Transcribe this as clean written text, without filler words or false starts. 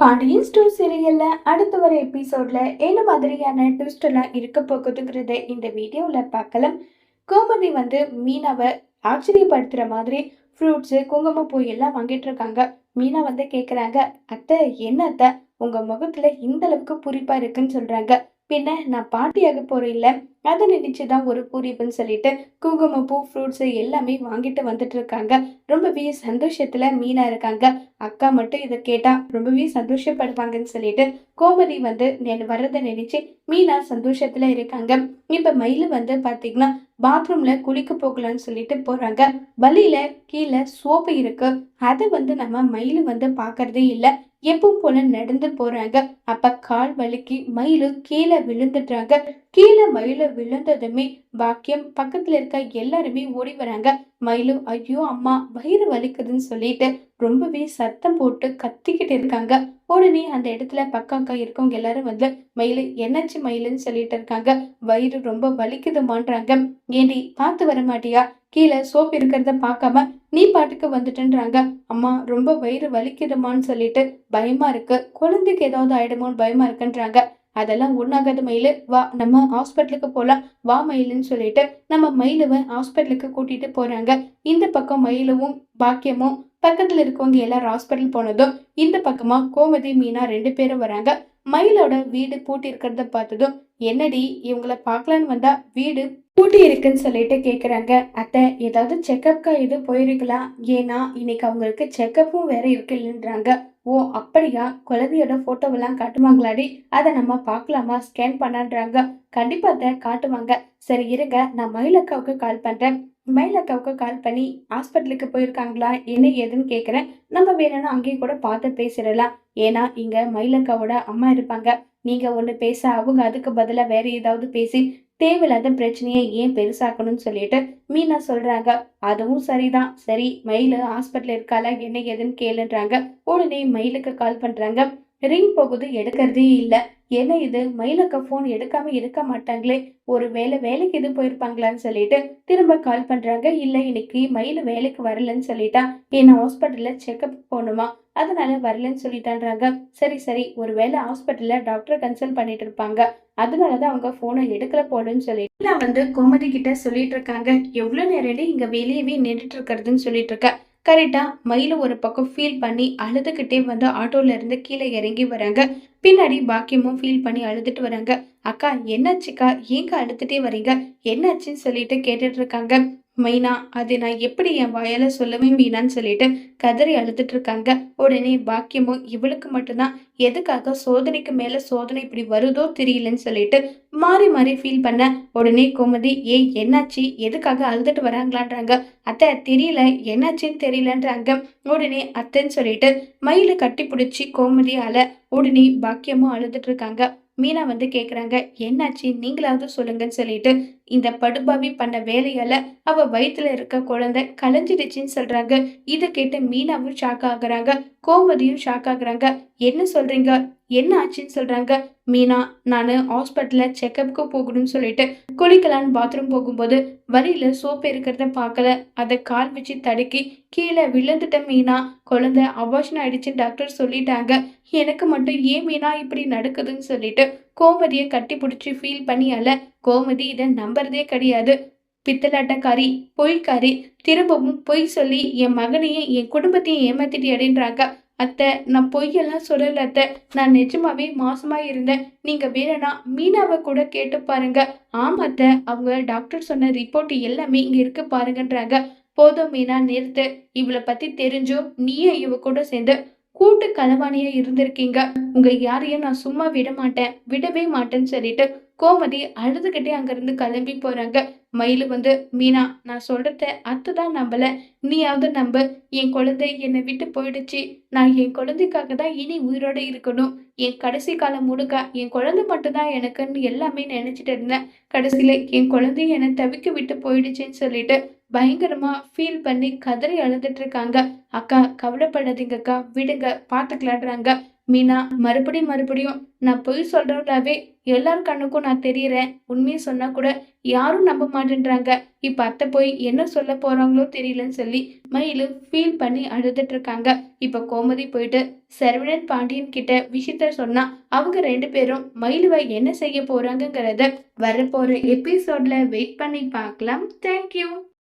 Pandian store சீரியல்ல அடுத்து வர எபிசோட்ல என்ன மாதிரியான ட்விஸ்ட் எல்லாம் இருக்க போகுதுங்கிறத இந்த வீடியோல பார்க்கலாம். கோமதி மீனாவை ஆச்சரியப்படுத்துற மாதிரி ஃப்ரூட்ஸ், குங்குமப்பூ எல்லாம் வாங்கிட்டு இருக்காங்க. மீனா கேக்குறாங்க, அத்தை என்ன அத்தை உங்க முகத்துல இந்த அளவுக்கு பூரிப்பா இருக்குன்னு சொல்றாங்க. பின்ன நான் பாட்டியாக போறேன் இல்ல, அதை நினைச்சுதான் ஒரு பூரிப்புன்னு சொல்லிட்டு குங்குமப்பூ, ஃப்ரூட்ஸ் எல்லாமே வாங்கிட்டு வந்துட்டு இருக்காங்க. ரொம்பவே சந்தோஷத்துல மீனா இருக்காங்க. அக்கா மட்டும் இதை கேட்டா ரொம்பவே சந்தோஷப்படுவாங்கன்னு சொல்லிட்டு கோமதி நான் வர்றதை நினைச்சு மீனா சந்தோஷத்துல இருக்காங்க. இப்ப மயிலு பாத்தீங்கன்னா பாத்ரூம்ல குளிக்க போகலான்னு சொல்லிட்டு போறாங்க. வழியில கீழே சோப்பு இருக்கு. அதை நம்ம மயிலு பாக்குறதே இல்ல. எப்பவும் போல நடந்து போறாங்க. அப்ப கால் வலிக்கு மயிலு கீழே விழுந்துடுறாங்க. கீழே மயில விழுந்ததுமே பாக்கியம் பக்கத்துல இருக்க எல்லாருமே ஓடி வராங்க. மயிலு ஐயோ அம்மா வயிறு வலிக்குதுன்னு சொல்லிட்டு ரொம்பவே சத்தம் போட்டு கத்திக்கிட்டு இருக்காங்க. உடனே அந்த இடத்துல பக்கம் இருக்கவங்க எல்லாரும் மயிலு என்னாச்சு மயிலுன்னு சொல்லிட்டு இருக்காங்க. வயிறு ரொம்ப வலிக்குதுமான்றாங்க. ஏண்டி பார்த்து வர மாட்டியா, கீழே சோப்பு இருக்கிறத பார்க்காம நீ பாட்டுக்கு வந்துட்டுன்றாங்க. அம்மா ரொம்ப வயிறு வலிக்குதுமான்னு சொல்லிட்டு பயமா இருக்கு, குழந்தைக்கு ஏதாவது ஆயிடுமோன்னு பயமா இருக்குன்றாங்க. அதெல்லாம் ஒண்ணாகாத மயிலு, வா நம்ம ஹாஸ்பிட்டலுக்கு போலாம் வா மயிலுன்னு சொல்லிட்டு நம்ம மயிலுவை ஹாஸ்பிட்டலுக்கு கூட்டிட்டு போறாங்க. இந்த பக்கம் மயிலுவும் பாக்கியமும் பக்கத்துல இருக்கவங்க எல்லாரும் ஹாஸ்பிட்டல் போனதும் இந்த பக்கமா கோமதி, மீனா 2 பேரும் வராங்க. மயிலோட வீடு பூட்டி இருக்கிறத பார்த்ததும் என்னடி இவங்கள பார்க்கலான்னு வந்தா வீடு பூட்டி இருக்குன்னு சொல்லிட்டு கேக்குறாங்க. அத்தை ஏதாவது செக்கப்கா இது போயிருக்கலாம், ஏன்னா இன்னைக்கு அவங்களுக்கு செக்கப்பும் வேற இருக்கு இல்லைன்றாங்க. ஓ அப்படியா, குழந்தையோட போட்டோவெல்லாம் காட்டுவாங்களாடி, அதை நம்ம பார்க்கலாமா ஸ்கேன் பண்ணான்றாங்க. கண்டிப்பா அத்தை காட்டுவாங்க. சரி இருங்க, நான் மயிலக்காவுக்கு கால் பண்றேன். மயிலக்காவுக்கு கால் பண்ணி ஹாஸ்பிட்டலுக்கு போயிருக்காங்களா என்ன ஏதுன்னு கேக்குறேன். நம்ம வேணும்னா அங்கேயும் கூட பார்த்து பேசிடலாம். ஏன்னா இங்க மயிலக்காவோட அம்மா இருப்பாங்க. நீங்க ஒண்ணு பேச அவங்க அதுக்கு பதிலா வேற ஏதாவது பேசி தேவையில்லாத பிரச்சனையை ஏன் பெருசாக்கணும்னு சொல்லிட்டு மீனா சொல்றாங்க. அதுவும் சரிதான். சரி மயிலு ஹாஸ்பிட்டல் இருக்காளா என்ன ஏதுன்னு கேளுன்றாங்க. உடனே மயிலுக்கு கால் பண்றாங்க. ரிங் போகுது, எடுக்கிறதே இல்ல. என்ன இது மயிலக்க போன் எடுக்காம இருக்க மாட்டாங்களே, ஒரு வேலைக்கு இது போயிருப்பாங்களான்னு சொல்லிட்டு திரும்ப கால் பண்றாங்க. இல்ல இன்னைக்கு மயிலு வேலைக்கு வரலன்னு சொல்லிட்டா, என்ன ஹாஸ்பிட்டல்ல செக்அப் போகணுமா, அதனால வரலன்னு சொல்லிட்டான்றாங்க. சரி ஒரு வேளை ஹாஸ்பிட்டல்ல டாக்டர் கன்சல்ட் பண்ணிட்டு இருப்பாங்க, அதனாலதான் அவங்க போனை எடுக்கல போலன்னு சொல்லிட்டு நான் கோமதி கிட்ட சொல்லிட்டு இருக்காங்க. எவ்வளவு நேரம் இங்க வெளியவே நின்றுட்டு இருக்கிறதுன்னு சொல்லிட்டு இருக்க. கரெக்டா மயிலு ஒரு பக்கம் ஃபீல் பண்ணி அழுதுகிட்டே ஆட்டோல இருந்து கீழே இறங்கி வராங்க. பின்னாடி பாக்கியமும் ஃபீல் பண்ணி அழுதுட்டு வராங்க. அக்கா என்னாச்சுக்கா, ஏங்க அழுதுட்டே வரீங்க, என்னாச்சுன்னு சொல்லிட்டு கேட்டுட்டு இருக்காங்க. மைனா அது நான் எப்படி என் வாயால சொல்லவே மீனான்னு சொல்லிட்டு கதறி அழுதுட்டு இருக்காங்க. உடனே பாக்கியமும் இவளுக்கு மட்டும்தான் எதுக்காக சோதனைக்கு மேல சோதனை இப்படி வருதோ தெரியலன்னு சொல்லிட்டு மாறி மாறி ஃபீல் பண்ண. உடனே கோமதி ஏய் என்னாச்சு, எதுக்காக அழுதுட்டு வராங்களான்றாங்க. அத்தை தெரியல, என்னாச்சுன்னு தெரியலன்றாங்க. உடனே அத்தைன்னு சொல்லிட்டு மயில கட்டி பிடிச்சி கோமதி உடனே பாக்கியமும் அழுதுட்டு இருக்காங்க. மீனா கேக்குறாங்க, என்னாச்சு நீங்களாவது சொல்லுங்கன்னு சொல்லிட்டு இந்த படுபாவி பண்ண வேலையால அவ வயித்துல இருக்க குழந்தை கலைஞ்சிடுச்சுன்னு சொல்றாங்க. இதை கேட்டு மீனாவும் ஷாக் ஆகுறாங்க. கோமதியும் ஷாக் ஆகுறாங்க. என்ன சொல்றீங்க, என்ன ஆச்சுன்னு சொல்றாங்க. மீனா நானு ஹாஸ்பிட்டல்ல செக்கப்புக்கு போகணும்னு சொல்லிட்டு குளிக்கலான்னு பாத்ரூம் போகும்போது வழியில சோப்பு இருக்கிறத பார்க்கல, அதை கால் வச்சு தடுக்கி கீழே விழுந்துட்ட மீனா, குழந்தை அபார்ஷன் ஆயிடுச்சுன்னு டாக்டர் சொல்லிட்டாங்க. எனக்கு மட்டும் ஏன் மீனா இப்படி நடக்குதுன்னு சொல்லிட்டு கோமதியை கட்டி பிடிச்சி ஃபீல் பண்ணி கோமதி இதை நம்புறதே கிடையாது. பித்தலாட்டக்காரி, பொய்க்காரி, திரும்பவும் பொய் சொல்லி என் மகனையும் என் குடும்பத்தையும் ஏமாத்திட்டு அடைன்றாங்க. அத்தை நான் பொய்யெல்லாம் சொல்லல அத்தை, நான் நிஜமாவே மாசமா இருந்தேன். நீங்க வேணும்னா மீனாவை கூட கேட்டு பாருங்க. ஆமா அத்தை, அவங்க டாக்டர் சொன்ன ரிப்போர்ட் எல்லாமே இங்க இருக்கு பாருங்கன்றாங்க. போதும் மீனா நிறுத்து, இவளை பத்தி தெரிஞ்சும் நீயும் இவ கூட சேர்ந்து கூட்டு களவாணியா இருந்திருக்கீங்க. உங்க யாரையும் நான் சும்மா விடவே மாட்டேன்னு சொல்லிட்டு கோமதி அழுதுகிட்டே அங்கிருந்து கிளம்பி போறாங்க. மயிலு மீனா நான் சொல்றத அத்தைதான் நம்பல, நீயாவது நம்பு. என் குழந்தை என்னை விட்டு போயிடுச்சு. நான் என் குழந்தைக்காக தான் இனி உயிரோட இருக்கணும். என் கடைசி காலம் முழுக்க என் குழந்தை மட்டும்தான் எனக்குன்னு எல்லாமே நினைச்சிட்டு இருந்தேன். கடைசியில என் குழந்தைய என்னை தவிக்க விட்டு போயிடுச்சுன்னு சொல்லிட்டு பயங்கரமா ஃபீல் பண்ணி கதறி அழுதுட்டு இருக்காங்க. அக்கா கவலைப்படாதீங்க அக்கா, விடுங்க பாத்துக்கலான்றாங்க. மீனா மறுபடியும் நான் பொய் சொல்றவளாவே எல்லார் கண்ணுக்கும் நான் தெரியறேன், உண்மையை சொன்னா கூட யாரும் நம்ப மாட்டேன்றாங்க, இப்ப அத்தை போய் என்ன சொல்ல போறாங்களோ தெரியலன்னு சொல்லி மயிலு ஃபீல் பண்ணி அழுதுட்டு இருக்காங்க. இப்ப கோமதி போயிட்டு சரவணன் பாண்டியன் கிட்ட விஷயத்த சொன்னா அவங்க 2 பேரும் மயிலுவை என்ன செய்ய போறாங்கங்கிறத வரப்போற எபிசோட்ல வெயிட் பண்ணி பார்க்கலாம். தேங்க்யூ.